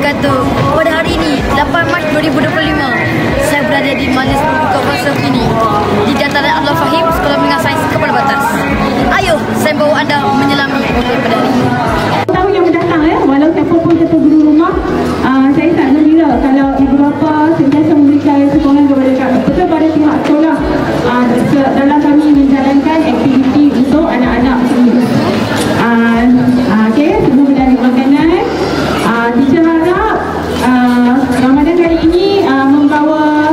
kata, pada hari ini 8 Mac 2025 saya berada di majlis berbuka puasa ini di Dataran Abdul Fahim Sekolah Menengah Sains Kepala Batas. Ayo saya bawa anda menyelami oleh pada hari ini. Tahun yang mendatang walau siapa pun kata guru rumah, saya tak gembira kalau ibu bapa sentiasa memberikan sokongan kepada pihak sekolah dalam kami menjalankan aktiviti untuk anak-anak sendiri. Okey, sebelum berani makanan, teacher harap Ramadan kali ini membawa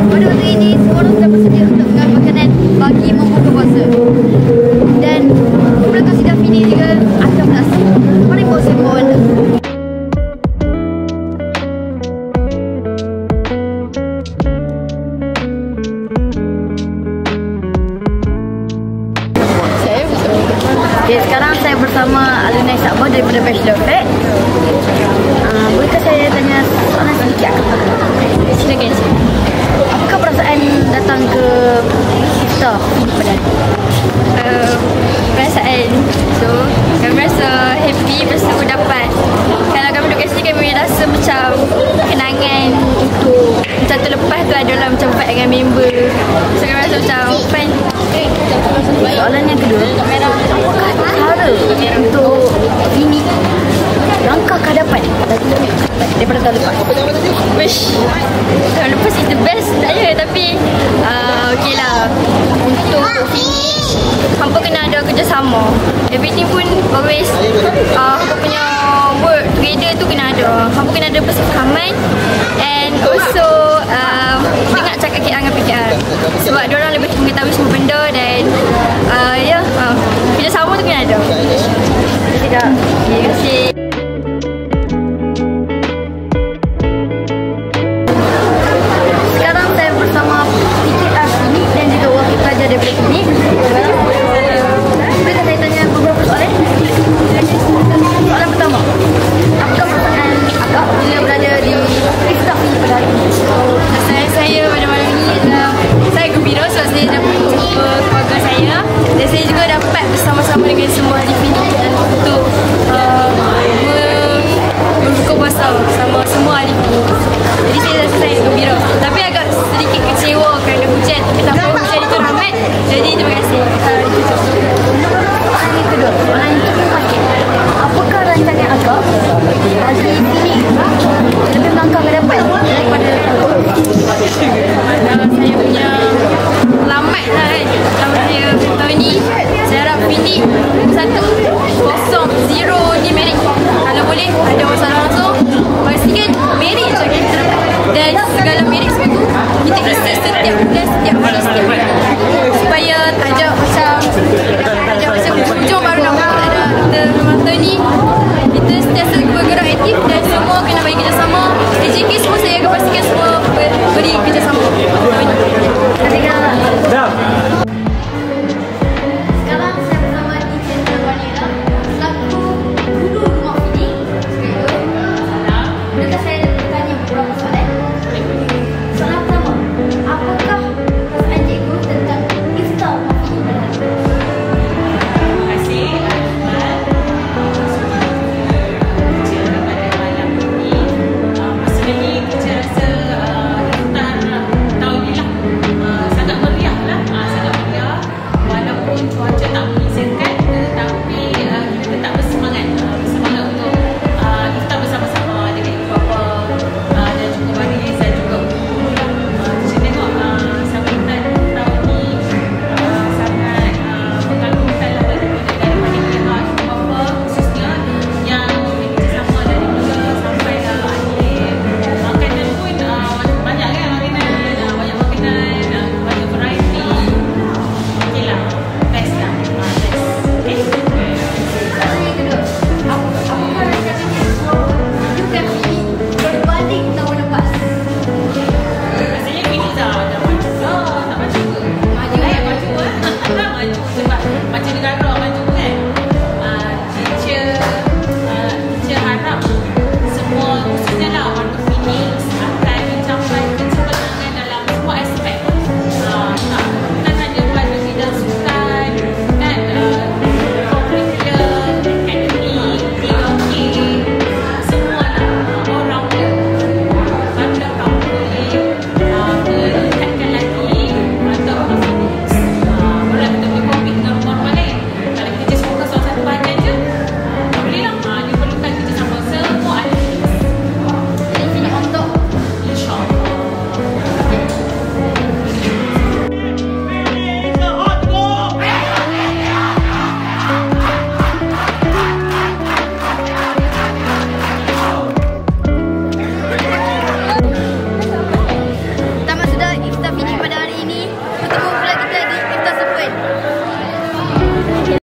pada hari ini semua orang sudah bersedia untuk mengambil makanan bagi membuka puasa. Dan belakang sidang ini juga akan berlangsung. Mari saya bawa anda. Okay, sekarang saya bersama alumni Sabah daripada Bachelor of Ed. Bolehkah saya tanya soalan sedikit? Silakan. Apakah perasaan datang ke iftar pada hari? Perasaan, so kami rasa happy bersyukur dapat. Kalau kami duduk kat sini kami rasa macam kenangan untuk macam terlepas tu adalah macam buat dengan member. So kami rasa macam fun. Soalan yang kedua, apakah cara untuk ini langkah ke hadapan daripada tahun lepas? Wish tahun lepas is the best saya, tapi okey lah, untuk finish hampa kena ada kerjasama. Everything pun always hampa punya work together tu kena ada. Hampa kena ada persefahaman and also dengar cakap KL dengan PKR sebab diorang lebih mengetahui semua benda dan kerjasama tu kena ada. Tidak. Terima kasih. Sekarang saya bersama PKR sini dan juga wakil pelajar daripada sini. Bolehkah saya tanya beberapa soalan? Soalan pertama, apakah perasaan akak bila berada di iftar ini pada hari ini? Perasaan saya pada malam ini adalah saya gembira sebab saya dapat berjumpa keluarga saya dan saya juga dapat bersama-sama dengan semua ahli finik untuk berbuka puasa sama semua ahli finik. Jadi saya rasa saya gembira, tapi agak sedikit kecewa kerana hujan, tapi tak apa, hujan itu rahmat. Jadi terima kasih. Soalan yang kedua, soalan yang terakhir, apakah rancangan akak bagi ini lebih melangkah ke depan daripada Saya punya selamat lah kan tahun saya tahun ni. Saya harap finik 1-0 di merit. Kalau boleh ada masalah langsung pastikan merit je kita dapat dan segala merit semua tu kita isi setiap bulan, setiap hari, setiap hari supaya tak ada macam hujung baru nak buat. Tak ada, kita masa ni kita sentiasa bergerak aktif dan semua kena bagi kerjasama. AJK semua saya akan pastikan semua beri kerjasama.